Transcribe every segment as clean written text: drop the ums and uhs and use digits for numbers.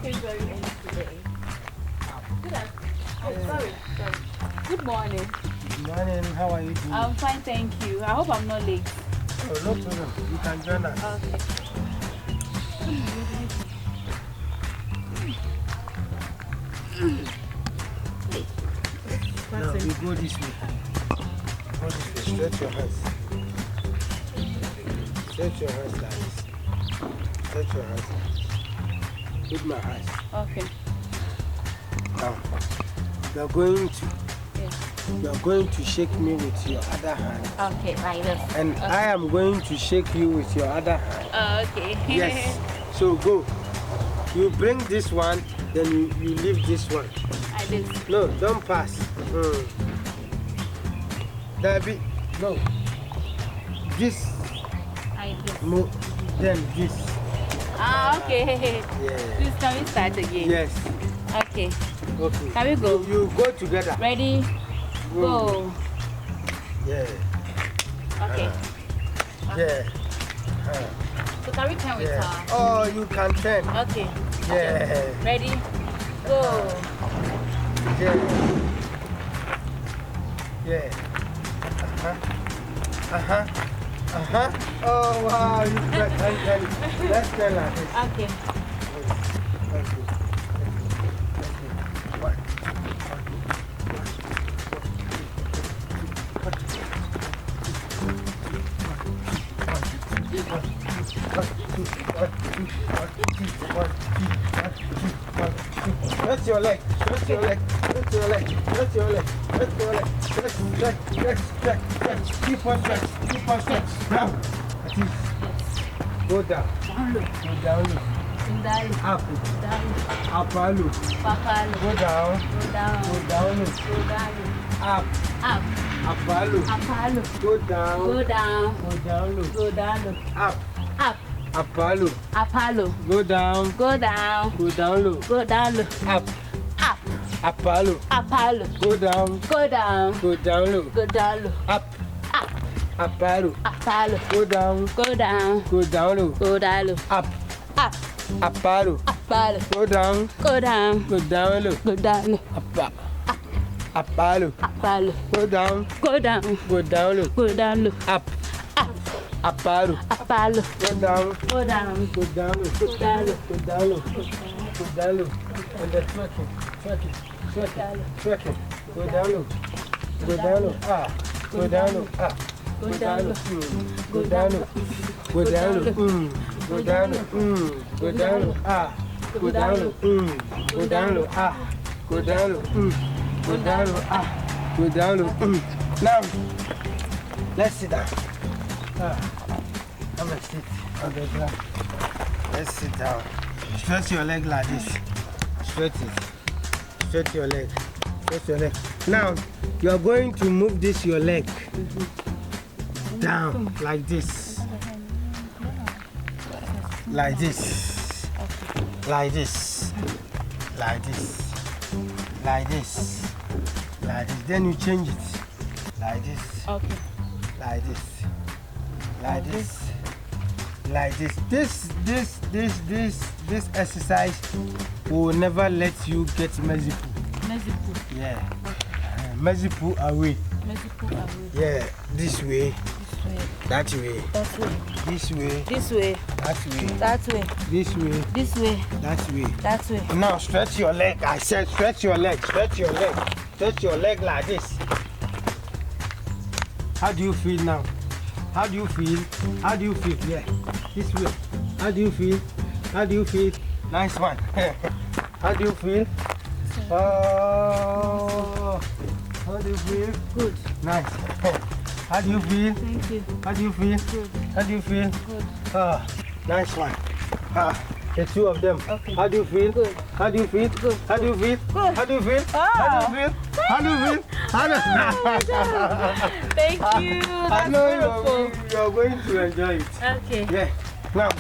came very early today. Good afternoon. Sorry. Good morning. Good morning. How are you doing? I'm fine, thank you. I hope I'm not late. Oh, no problem. You can join us. Okay. Now we go this way. Go this way. Stretch your hands. Stretch your hands like this. Stretch your hands like this. With my eyes. Okay. Now, you are going to shake me with your other hand. Okay, like this. And okay. I am going to shake you with your other hand. Okay. Yes. So go. You bring this one, then you leave this one. I did. No, don't pass. Debbie, no. This. I did. No. Then this. Okay. Yeah. Please, can we start again? Yes. Okay. Okay. Can we go? You go together. Ready? Go. Yeah. Okay. Yeah. So can we turn with her? Oh, you can turn. Okay. Yeah. Ready? Go. Yeah. Yeah. Oh, wow. You can turn. Let's turn like this. Okay. Stretch your leg, stretch your leg, stretch your leg, stretch your leg, stretch your leg, stretch. Keep on stretch. Down. Go down. Go down. Up. Apalu. Go down. Go down. Up. Apalu. Go down. Go down. Up. Apalu. Go down. Go down. Up. Apalu. Go down. Go down. Up. Apalu. Go down. Go down. Up. Apalu. Go down. Go down. Up. Apalu. Go down. Go down. Up. Apalu. Go down. And then twerking. Go down. Go down. Go down. Go down. Go down. Go down. Go down. Go down. Go down. Go down. Go down. Go down. Now, let's sit down. I'm gonna sit on the ground. Let's sit down. Stretch your leg like this. Stretch it. Stretch your leg. Now, you are going to move your leg down like this. Like this. Like this. Like this. Like this. Like this. Then you change it. Like this. Okay. Like this. Like this. Like this. This exercise will never let you get messy poo. Yeah. Messy poo away. Yeah. This way. That way. This way. That way. This way. That way. Now stretch your leg. I said stretch your leg. Stretch your leg like this. How do you feel now? Yeah. This way. How do you feel? Nice one. How do you feel? Oh. How do you feel? Good. Nice. How do you feel? Thank you. How do you feel? Good. How do you feel? Good. Nice one. The two of them. Okay. How do you feel? Good. How do you feel? Good. How do you feel? Good. How do you feel? Oh. How do you feel? How do you feel? Thank you. I know you're going to enjoy it. Okay. Yeah. Now,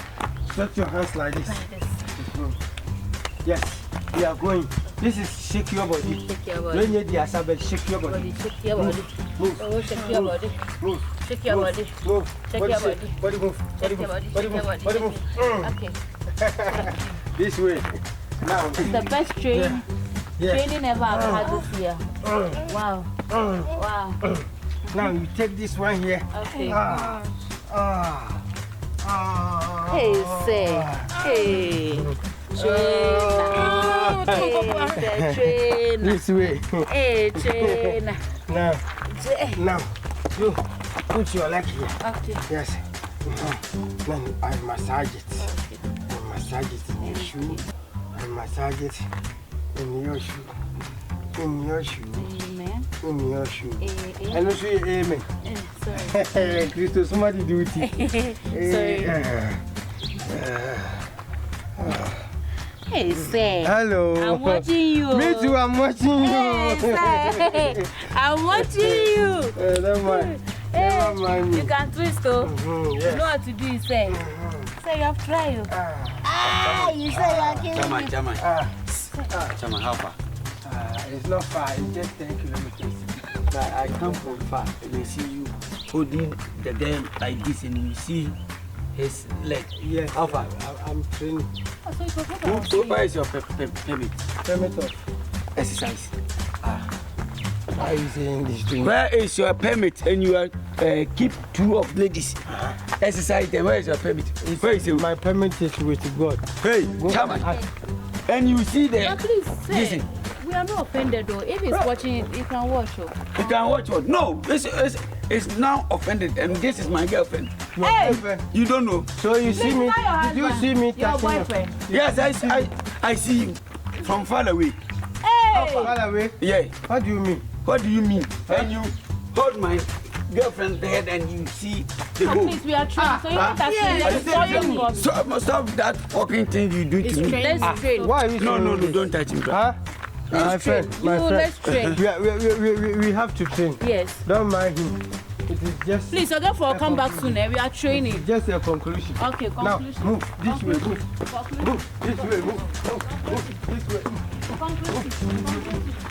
stretch your hands like this. Yes. We are going. This is shake your body. Shake your body. Don't need the asabel. Shake your body. Shake your body. Move. Oh, shake your body. Move. Shake your body. Move. Shake your body. Body move. Shake your body. Body Shake your move. body. Body move. Okay. This way. Now, It's the best training ever I've had this year. Wow. Wow. Now you take this one here. Okay. Hey, say. Hey. Trainer. This way. Hey, trainer. Now, you put your leg here. Okay. Yes. Then I massage it. I massage it in your shoe. I massage it in your shoe. In your shoe. Amen. In your shoe. And also, amen. Sorry. Christo, somebody do it. Sorry. Hey, say. Hello. I'm watching you. Me too, I'm watching you. Hey, say. I'm watching you. Never mind. Never mind. You can twist, though. Yes. You know what to do, you say. Say you have tried. You say you are killing Chairman. Chairman, how far? It's not far, it's just 10 kilometers. I come from far and I see you holding the dam like this and you see his leg. Yes. How far? I'm training. So far is your permit? Permit of Exercise. Why are you saying this to me? Where is your permit? And you are keep 2 of ladies. Exercise them. Where is your permit? Where is it? My permit is with God. Hey, Chairman. And you see the. Please say. Listen. We are not offended though. If he's watching it, he can watch it. You can watch what? No, it's now offended and this is my girlfriend. Hey! You don't know. So you see me? Did you see me Your touching boyfriend? Yes, I see you from far away. Hey! Far away? Yeah. What do you mean? What do you mean? When you hold my girlfriend's head and you see the hole. Please, we are trained. So you want us to Stop that fucking thing you do to me. Let's train. Why are you No, saying this? don't touch him. Huh? My friend, Let's train. we have to train. Yes. Don't mind him. It is just. Please, I'll come back soon. We are training. Just a conclusion. Okay, conclusion. Now, move this way, move. Conclusion. Move this way, move. Move this way. Conclusion.